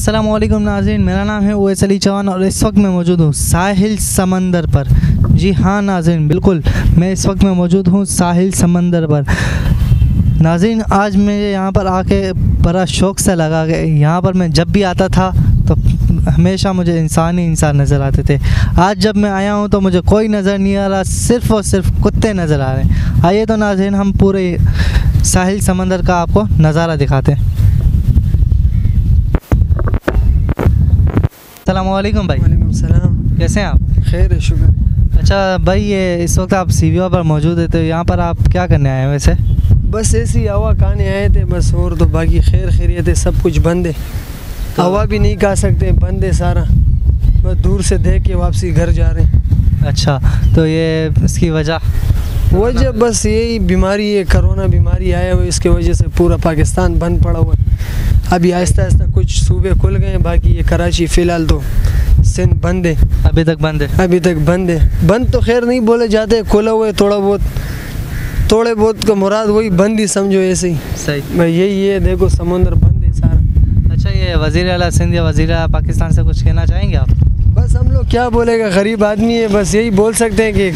अस्सलामुअलैकुम नाज़रीन, मेरा नाम है ओवैस अली चौहान और इस वक्त मैं मौजूद हूँ साहिल समंदर पर। जी हाँ नाज़रीन, बिल्कुल मैं इस वक्त में मौजूद हूँ साहिल समंदर पर। नाज़रीन, आज मुझे यहाँ पर आके बड़ा शौक़ सा लगा कि यहाँ पर मैं जब भी आता था तो हमेशा मुझे इंसान ही इंसान नज़र आते थे। आज जब मैं आया हूँ तो मुझे कोई नज़र नहीं आ रहा, सिर्फ़ और सिर्फ कुत्ते नज़र आ रहे हैं। आइए तो नाज़रीन हम पूरे साहिल समंदर का आपको नज़ारा दिखाते हैं। अस्सलामुअलैकुम भाई। वालेकुम सलाम। कैसे हैं आप? खैर है, शुक्र। अच्छा भाई, ये इस वक्त आप सीविया पर मौजूद है, तो यहाँ पर आप क्या करने आए हैं वैसे? बस ऐसी हवा खाने आए थे बस, और तो बाकी खैर खैरियत है, सब कुछ बंद है। हवा भी नहीं खा सकते, बंद है सारा। बस दूर से देख के वापसी घर जा रहे हैं। अच्छा, तो ये इसकी वजह बस यही बीमारी है, कोरोना बीमारी आया हुआ, इसके वजह से पूरा पाकिस्तान बंद पड़ा हुआ है। अभी आहिस्ता आहिस्ता कुछ सूबे खुल गए हैं, बाकी ये कराची फ़िलहाल तो सिंध बंद है। अभी तक बंद है? अभी तक बंद है। बंद तो खैर नहीं बोले जाते, खुला हुआ है थोड़े बहुत का मुराद वही बंद ही समझो, ऐसे ही। सही भाई यही है, देखो समुंदर बंद है सारा। अच्छा, ये वज़ीर आला सिंध या वज़ीर आला पाकिस्तान से कुछ कहना चाहेंगे आप? बस हम लोग क्या बोलेगा, गरीब आदमी है, बस यही बोल सकते हैं कि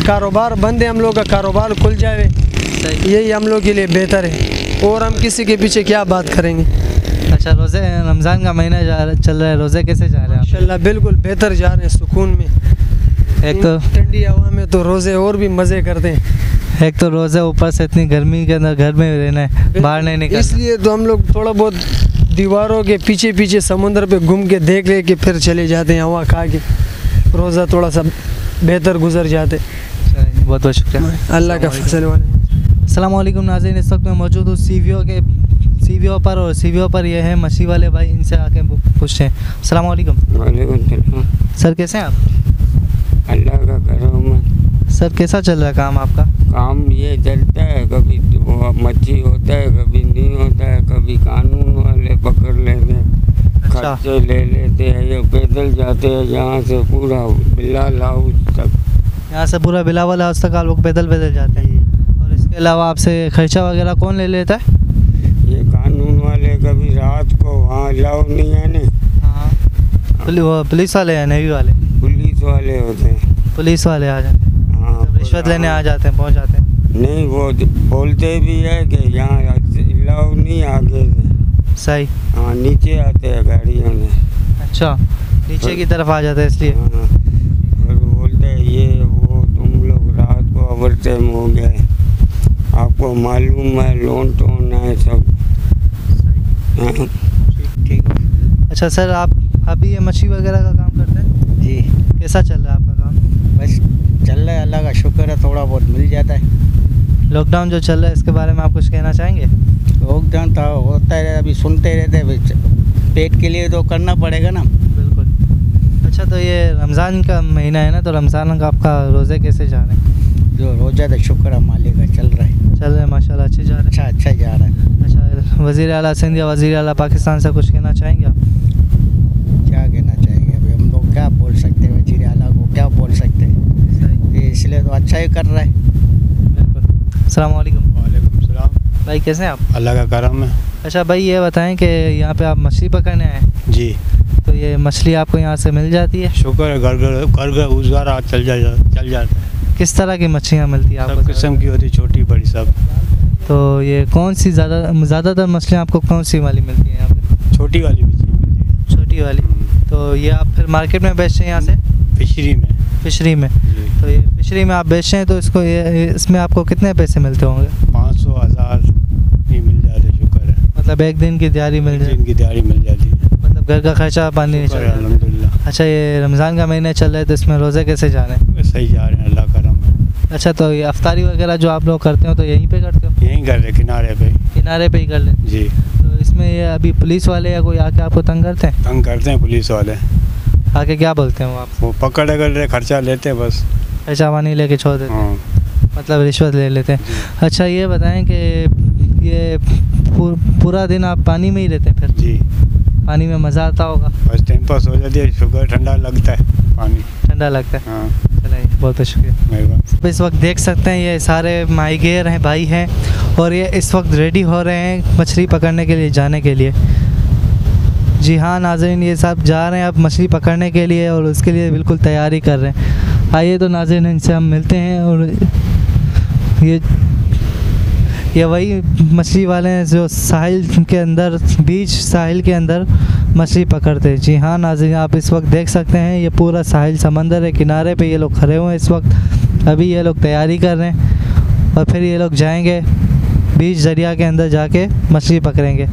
कारोबार बंद है, हम लोग का कारोबार खुल जाए, यही हम लोग के लिए बेहतर है। और हम किसी के पीछे क्या बात करेंगे। अच्छा, रोज़े रमज़ान का महीना चल रहा है, रोज़े कैसे जा रहे हैं? माशाल्लाह बिल्कुल बेहतर जा रहे हैं, सुकून में। एक तो ठंडी हवा में तो रोज़े और भी मज़े करते हैं। एक तो रोज़े, ऊपर से इतनी गर्मी के अंदर घर में रहना है, बाहर नहीं निकलना। इसलिए तो हम लोग थोड़ा बहुत दीवारों के पीछे पीछे समुंदर पे घूम के देख ले के फिर चले जाते हैं, हवा खा के रोज़ा थोड़ा सा बेहतर गुजर जाते। बहुत बहुत शुक्रिया, अल्लाह का फजल वाले। अस्सलामुअलैकुम नाज़रीन, इस वक्त मैं मौजूद हूँ सीवियो पर, और सीवियो पर ये है मछली वाले भाई, इनसे आके पूछते हैं। अस्सलामुअलैकुम। वालेकुम सलाम। सर कैसे हैं आप? अल्लाह का करम है। सर कैसा चल रहा है काम आपका? काम ये चलता है, कभी वो मच्छी होता है, कभी नहीं होता है, कभी कानून वाले पकड़ लेते हैं, अच्छा। खर्चे ले लेते हैं, ये पैदल जाते हैं यहाँ से पूरा बिलाल हाउस तक। यहाँ से पूरा बिलावल हाउस तक आप लोग पैदल जाते हैं? और इसके अलावा आपसे खर्चा वगैरह कौन ले लेता है? ये कानून वाले कभी रात को वहाँ अलाउ नहीं है ना। हाँ, पुलिस वाले या नेवी वाले? पुलिस वाले होते हैं। पुलिस वाले आ जाते हैं? हाँ, रिश्वत लेने आ जाते हैं, पहुँच जाते हैं? नहीं, वो बोलते भी है कि यहाँ अलाउ नहीं आगे से। सही। हाँ, नीचे आते हैं गाड़ियों में। अच्छा, नीचे की तरफ आ जाते हैं इसलिए? हाँ, और बोलते हैं ये वो तुम लोग रात को ओवर टाइम हो गए, आपको मालूम है, लोन टोन है सब। हाँ। ठीक। अच्छा सर, आप अभी ये मछली वगैरह का काम करते हैं? जी। कैसा चल रहा है आपका काम? बस चल रहा है, अल्लाह का शुक्र है, थोड़ा बहुत मिल जाता है। लॉकडाउन जो चल रहा है इसके बारे में आप कुछ कहना चाहेंगे? लॉकडाउन तो होता है, अभी सुनते रहते हैं, पेट के लिए तो करना पड़ेगा ना। बिल्कुल। अच्छा, तो ये रमज़ान का महीना है ना, तो रमज़ान का आपका रोज़े कैसे जा रहे हैं? जो रोज़ा तो शुक्र है मालिक का, चल रहा है माशाल्लाह, अच्छे जा रहे हैं। अच्छा जा रहा है। अच्छा, वज़ीर आला सिंध या वज़ीर आला पाकिस्तान से कुछ कहना चाहेंगे आप? क्या कहना चाहेंगे, अभी हम लोग क्या बोल सकते हैं, वज़ीर आला को क्या बोल सकते हैं, इसलिए तो अच्छा ही कर रहा है। बिल्कुल। अस्सलाम वालेकुम। वालेकुम सलाम। भाई कैसे हैं आप? अल्लाह का करम है। अच्छा भाई, ये बताएं कि यहाँ पे आप मछली पकड़ने आए हैं, जी। तो ये मछली आपको यहाँ से मिल जाती है? शुक्र है, घर गुजारा चल जाता है। किस तरह की मछलियाँ मिलती है आपको? सब किस्म की होती, छोटी बड़ी सब। तो ये कौन सी ज़्यादातर मछलियाँ आपको कौन सी वाली मिलती हैं यहाँ पे? छोटी वाली मछली मिलती है। छोटी वाली। तो ये आप फिर मार्केट में बेचते हैं यहाँ से? फिशरी में। जी। तो ये फिशरी में आप बेचते हैं, तो इसमें आपको कितने पैसे मिलते होंगे? 500,000 ही मिल जाते, शुक्र है। मतलब एक दिन की दिहाड़ी मिल जाती? दिन की दिहाड़ी मिल जाती है, मतलब घर का खर्चा पानी नहीं चल रहा? अल्हम्दुलिल्लाह। अच्छा, ये रमज़ान का महीना चल रहा है, तो इसमें रोज़े कैसे जा रहे हैं? सही जा रहे हैं, अल्लाह करम है। अच्छा, तो ये अफ्तारी वगैरह जो आप लोग करते हो तो यहीं पे करते हो? यहीं कर रहे, किनारे पे। किनारे पे ही कर लेते? जी। तो इसमें ये अभी पुलिस वाले या कोई आके आपको तंग करते हैं? तंग करते हैं पुलिस वाले। आके क्या बोलते हैं वो आप? वो पकड़ रहे, खर्चा लेते हैं बस। खर्चा पानी लेके छोड़ देते हैं? हाँ। मतलब रिश्वत ले लेते हैं। अच्छा, ये बताएं कि ये पूरा दिन आप पानी में ही रहते हैं फिर? जी। पानी में मज़ा आता होगा? बस टाइम पास हो जाती है, शुक्र, ठंडा लगता है पानी। ठंडा लगता है? हाँ। चलिए, बहुत बहुत शुक्रिया, मेहरबानी। इस वक्त देख सकते हैं ये सारे माहीगीर हैं, भाई हैं, और ये इस वक्त रेडी हो रहे हैं मछली पकड़ने के लिए, जाने के लिए। जी हाँ नाज़रीन, ये सब जा रहे हैं अब मछली पकड़ने के लिए और उसके लिए बिल्कुल तैयारी कर रहे हैं। आइए तो नाज़रीन इनसे हम मिलते हैं। और ये वही मछली वाले हैं जो साहिल के अंदर, बीच साहिल के अंदर मछली पकड़ते हैं। जी हाँ नाज़रीन, आप इस वक्त देख सकते हैं ये पूरा साहिल समंदर है, किनारे पे ये लोग खड़े हुए हैं इस वक्त। अभी ये लोग तैयारी कर रहे हैं और फिर ये लोग जाएंगे बीच दरिया के अंदर, जाके मछली पकड़ेंगे।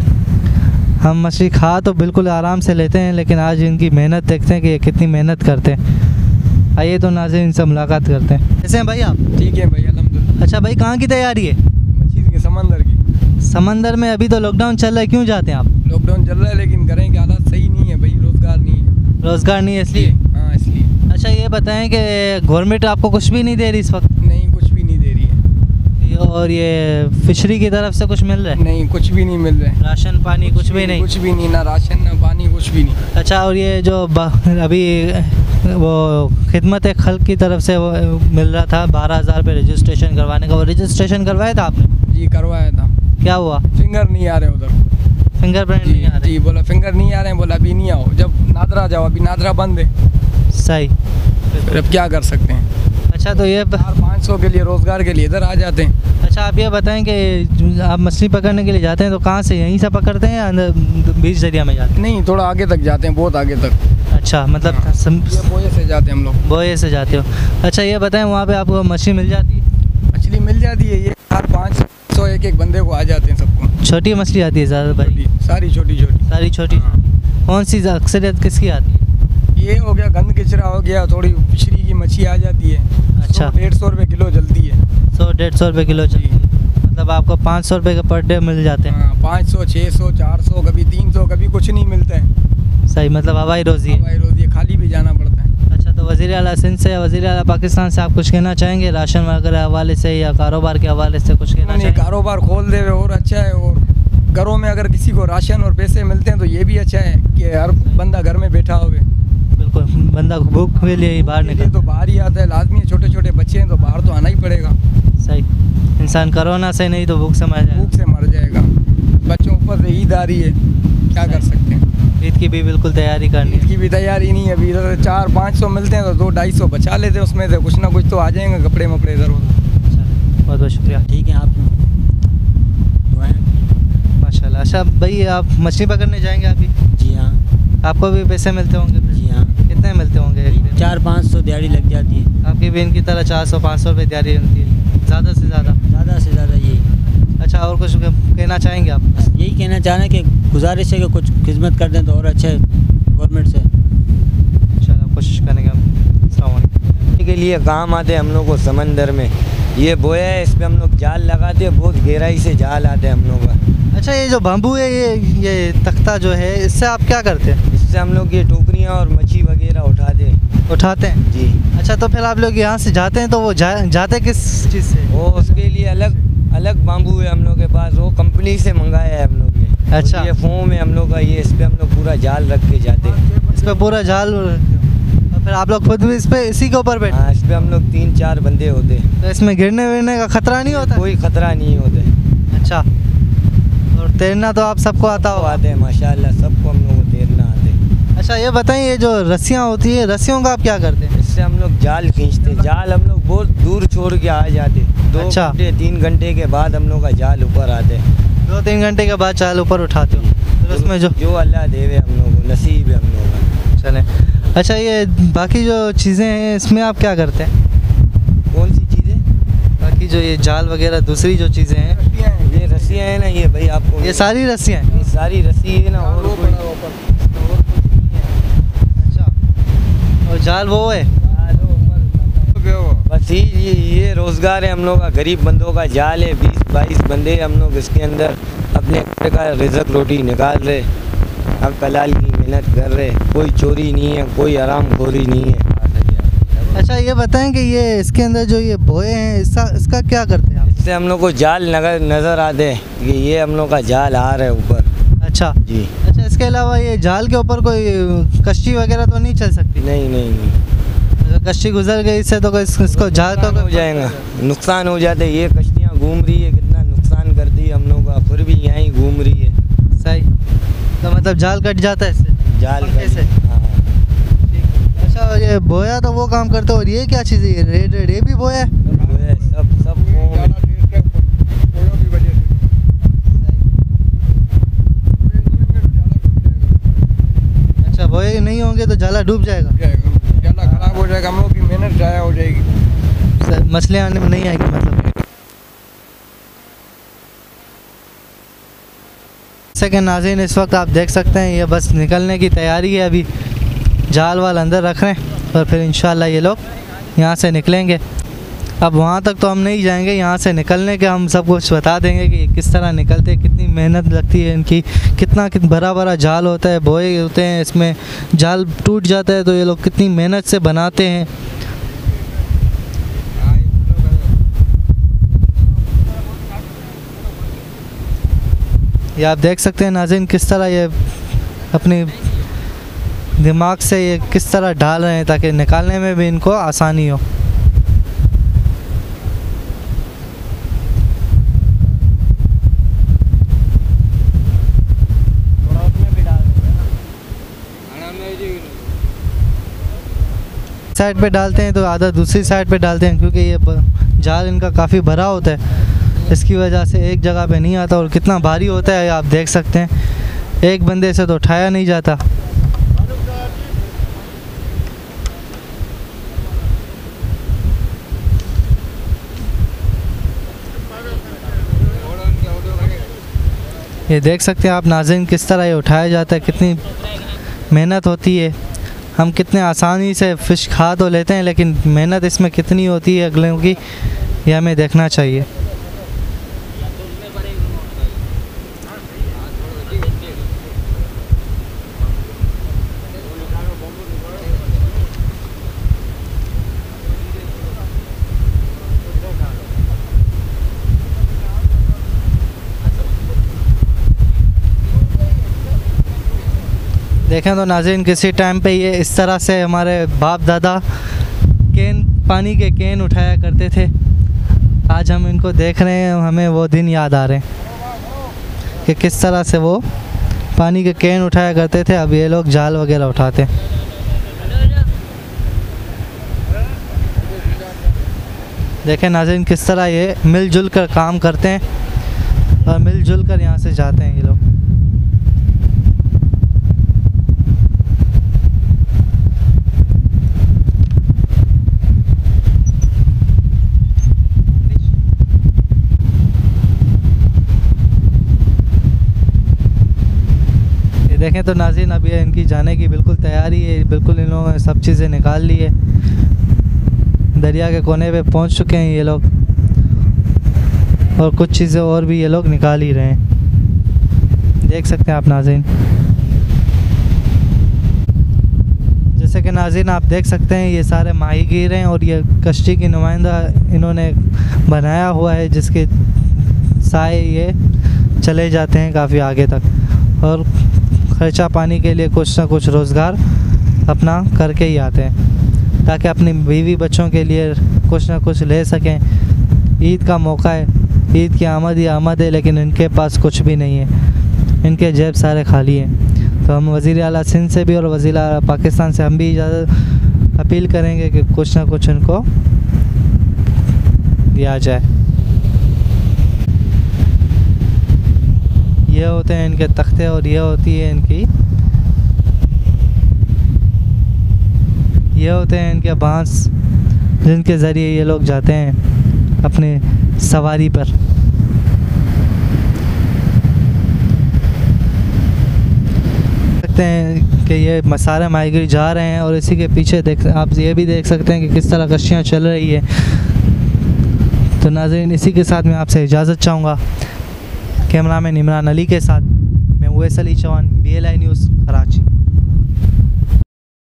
हम मछली खा तो बिल्कुल आराम से लेते हैं, लेकिन आज इनकी मेहनत देखते हैं कि ये कितनी मेहनत करते हैं। आइए तो नाज़रीन इनसे मुलाकात करते हैं। कैसे हैं भाई आप? ठीक है भाई, अल्हम्दुलिल्लाह। अच्छा भाई, कहाँ की तैयारी है? मछली के समंदर की। समंदर में अभी तो लॉकडाउन चल रहा है, क्यों जाते हैं आप? लॉकडाउन चल रहा है लेकिन घरें के हालात सही नहीं है भाई, रोज़गार नहीं है। रोज़गार नहीं है इसलिए? हाँ इसलिए। अच्छा ये बताएं कि गवर्नमेंट आपको कुछ भी नहीं दे रही इस वक्त? नहीं, कुछ भी नहीं दे रही है। और ये फिशरी की तरफ से कुछ मिल रहा है? नहीं, कुछ भी नहीं मिल रहा है। राशन पानी कुछ भी नहीं? कुछ भी नहीं, ना राशन ना पानी, कुछ भी नहीं। अच्छा, और ये जो अभी वो खिदमत खल्क की तरफ से वो मिल रहा था 12,000 रुपये रजिस्ट्रेशन करवाने का, वो रजिस्ट्रेशन करवाया था आपने? जी करवाया था। क्या हुआ? फिंगर नहीं आ रहे उधर, फिंगरप्रिंट नहीं आ रहे? जी बोला फिंगर नहीं आ रहे हैं, बोला अभी नहीं आओ, जब नादरा जाओ, अभी नादरा बंद है। सही, फिर अब क्या कर सकते हैं। अच्छा तो ये 500 के लिए रोज़गार के लिए इधर आ जाते हैं। अच्छा आप ये बताएं कि आप मछली पकड़ने के लिए जाते हैं तो कहाँ से, यहीं से पकड़ते हैं या अंदर बीच दरिया में जाते हैं? नहीं, थोड़ा आगे तक जाते हैं, बहुत आगे तक। अच्छा, मतलब ये बोये से जाते हैं हम लोग। बोये से जाते हो। अच्छा ये बताएं वहाँ पे आपको मछली मिल जाती है? मछली मिल जाती है, ये 400-500 एक बंदे को आ जाते हैं सबको। छोटी मछली आती है ज़्यादा बड़ी? सारी छोटी छोटी। सारी छोटी। कौन सी अक्सरियत किसकी आती है? ये हो गया गंद कचरा हो गया, थोड़ी फिशरी की मछली आ जाती है। अच्छा, 150 रुपये किलो जलती है। 100-150 रुपये किलो चाहिए, मतलब आपको 500 रुपये के पर डे मिल जाते हैं? हाँ, 500, 600, 400, कभी 300, कभी कुछ नहीं मिलता है। सही, मतलब हवाई रोज़ी है। हवाई रोज़ी, खाली भी जाना पड़ता है। अच्छा, तो वज़ीर आला सिंध से या वज़ीर आला पाकिस्तान से आप कुछ कहना चाहेंगे राशन वगैरह हवाले से या कारोबार के हवाले से कुछ कहना नहीं, चाहेंगे? कारोबार खोल दे और अच्छा है, और घरों में अगर किसी को राशन और पैसे मिलते हैं तो ये भी अच्छा है कि हर बंदा घर में बैठा होवे। बिल्कुल, बंदा भूख के लिए ही बाहर निकले तो बाहर ही आता है, लाजमी है। छोटे छोटे बच्चे हैं तो बाहर तो आना ही पड़ेगा। सही, इंसान कोरोना से नहीं तो भूख से मर जाए, भूख से मर जाएगा। बच्चों ऊपर से ईद आ रही है, क्या कर सकते हैं। ईद की भी बिल्कुल तैयारी करनी ईद है। की भी तैयारी नहीं है अभी। इधर 400-500 मिलते हैं तो 200-250 बचा लेते हैं, उसमें से कुछ ना कुछ तो आ जाएंगे, कपड़े मपड़े इधर उधर। बहुत बहुत शुक्रिया। ठीक है, आप माशाल्लाह। अच्छा भाई, आप मछली पकड़ने जाएंगे अभी? जी हाँ। आपको भी पैसे मिलते होंगे? जी हाँ। कितने मिलते होंगे? 400-500 दिहाड़ी लग जाती है। आपकी भी इनकी तरह 400-500 रुपये दिहाड़ी होती है, ज़्यादा से ज़्यादा? ज़्यादा से ज़्यादा यही। अच्छा, और कुछ कहना चाहेंगे आप? बस यही कहना चाह रहे हैं कि गुजारिश है कि कुछ खिदमत कर दें तो और अच्छा है गवर्नमेंट से। इंशाल्लाह कोशिश करेंगे हम। अस्सलाम वालेकुम। के लिए काम आते हैं हम लोग को समंदर में। ये बोया है, इस पे हम लोग जाल लगाते हैं, बहुत गहराई से जाल आते हैं हम लोग का। अच्छा, ये जो बम्बू है, ये तख्ता जो है, इससे आप क्या करते हैं? इससे हम लोग ये टोकरियाँ और मच्छी वगैरह उठाते हैं? जी। अच्छा, तो फिर आप लोग यहाँ से जाते हैं तो वो जाते किस चीज़ से? वो उसके लिए अलग बाम्बू है हम लोग के पास, वो कंपनी से मंगाया है हम लोग ने। अच्छा। ये फोम है हम लोग का, ये इस पे हम लोग पूरा जाल रख के जाते हैं। इस पर पूरा जाल, और फिर आप लोग खुद भी इसी के ऊपर बैठे? हाँ, इस पे हम लोग 3-4 बंदे होते हैं। तो इसमें गिरने विरने का खतरा नहीं होता? कोई खतरा नहीं होता। अच्छा, और तैरना तो आप सबको आता हो? आते हैं माशाल्लाह, सबको हम लोग को तैरना आते हैं। अच्छा ये बताइए, ये जो रस्सियाँ होती है, रस्सियों का आप क्या करते हैं? इससे हम लोग जाल खींचते, जाल हम लोग बहुत दूर छोड़ के आ जाते। 2 अच्छा। घंटे 3 घंटे के बाद हम लोग का जाल ऊपर आते हैं। 2-3 घंटे के बाद जाल ऊपर उठाते हो? फिर उसमें जो अल्लाह देवे हम लोग को, नसीब है हम लोग का। चलें। अच्छा, ये बाकी जो चीज़ें हैं इसमें आप क्या करते हैं? कौन सी चीज़ें? बाकी जो ये जाल वगैरह दूसरी जो चीज़ें हैं, ये रस्सियाँ हैं ना, ये भाई आपको ये सारी रस्सियाँ हैं? ये सारी रस्सी है ना, और कुछ नहीं है। अच्छा, और जाल वो है? बस ये रोज़गार है हम लोग का, गरीब बंदों का जाल है। 20-22 बंदे हम लोग इसके अंदर अपने घर का रिज़्क रोटी निकाल रहे, अब कलाल की मेहनत कर रहे। कोई चोरी नहीं है, कोई हरामखोरी नहीं है। अच्छा ये बताएं कि ये इसके अंदर जो ये बोए हैं, इसका क्या करते हैं आप? इससे हम लोग को जाल नज़र आते हैं कि ये हम लोग का जाल आ रहा है ऊपर। अच्छा जी। अच्छा, इसके अलावा ये जाल के ऊपर कोई कश्ती वगैरह तो नहीं चल सकती? नहीं। अगर कश्ती गुजर गई इससे तो इसको जाल का हो जाएगा, नुकसान हो जाते। ये कश्तियाँ घूम रही है, कितना नुकसान करती है हम लोग का, फिर भी यहाँ ही घूम रही है। सही। तो मतलब जाल कट जाता है इससे, जाल पंखे से। हाँ। अच्छा, ये बोया तो वो काम करते हो, और ये क्या चीज़ है, ये रेड रेड ये भी बोया है? वो है, सब फोम है। अच्छा, बोए नहीं होंगे तो जाला डूब जाएगा, जाला खराब हो जाएगा, हम लोग की मेहनत ज़ाया हो जाएगी। मछलियाँ आने में नहीं आएगी मतलब। जैसे कि नाज़रीन इस वक्त आप देख सकते हैं ये बस निकलने की तैयारी है, अभी जाल वाल अंदर रख रहे हैं और फिर इंशाल्लाह ये लोग यहाँ से निकलेंगे। अब वहाँ तक तो हम नहीं जाएंगे, यहाँ से निकलने के हम सब कुछ बता देंगे कि किस तरह निकलते हैं, कितनी मेहनत लगती है इनकी, कितना बड़ा बड़ा जाल होता है, बोए होते हैं इसमें, जाल टूट जाता है तो ये लोग कितनी मेहनत से बनाते हैं। ये आप देख सकते हैं नाज़रीन किस तरह ये अपनी दिमाग से ये किस तरह डाल रहे हैं ताकि निकालने में भी इनको आसानी हो। साइड पे डालते हैं तो आधा दूसरी साइड पे डालते हैं, क्योंकि ये जाल इनका काफ़ी भरा होता है, इसकी वजह से एक जगह पे नहीं आता। और कितना भारी होता है आप देख सकते हैं, एक बंदे से तो उठाया नहीं जाता। ये देख सकते हैं आप नाज़रीन किस तरह ये उठाया जाता है, कितनी मेहनत होती है। हम कितने आसानी से फ़िश खा तो लेते हैं, लेकिन मेहनत इसमें कितनी होती है अगलों की, ये हमें देखना चाहिए। देखें तो नाज़रीन किसी टाइम पे ये इस तरह से हमारे बाप दादा पानी के कैन उठाया करते थे। आज हम इनको देख रहे हैं, हमें वो दिन याद आ रहे हैं कि किस तरह से वो पानी के कैन उठाया करते थे। अब ये लोग जाल वगैरह उठाते हैं। देखें नाज़रीन किस तरह ये मिलजुल कर काम करते हैं और मिलजुल कर यहाँ से जाते हैं ये लोग। देखें तो नाज़रीन अब ये इनकी जाने की बिल्कुल तैयारी है, बिल्कुल इन लोगों ने सब चीज़ें निकाल ली है, दरिया के कोने पे पहुंच चुके हैं ये लोग, और कुछ चीज़ें और भी ये लोग निकाल ही रहे हैं, देख सकते हैं आप नाज़रीन। जैसे कि नाज़रीन आप देख सकते हैं ये सारे माहीगीर हैं और ये कश्ती की नुमाइंदा इन्होंने बनाया हुआ है, जिसके साए ये चले जाते हैं काफ़ी आगे तक और खर्चा पानी के लिए कुछ ना कुछ रोज़गार अपना करके ही आते हैं, ताकि अपनी बीवी बच्चों के लिए कुछ ना कुछ ले सकें। ईद का मौका है, ईद की आमद ही आमद है, लेकिन इनके पास कुछ भी नहीं है, इनके जेब सारे खाली हैं। तो हम वज़ीर आला सिंध से भी और वज़ीर आला पाकिस्तान से हम भी इजाज़त अपील करेंगे कि कुछ ना कुछ इनको दिया जाए। ये होते हैं इनके तख्ते और ये होती है इनकी, ये होते हैं इनके बांस, जिनके ज़रिए ये लोग जाते हैं अपने सवारी पर। सकते हैं कि ये सारे माहीगीर जा रहे हैं और इसी के पीछे आप ये भी देख सकते हैं कि किस तरह कश्तियाँ चल रही है। तो नाज़रीन इसी के साथ मैं आपसे इजाज़त चाहूँगा। कैमरामैन इमरान अली के साथ मैं उवैस अली चौहान, BLI न्यूज़ कराची।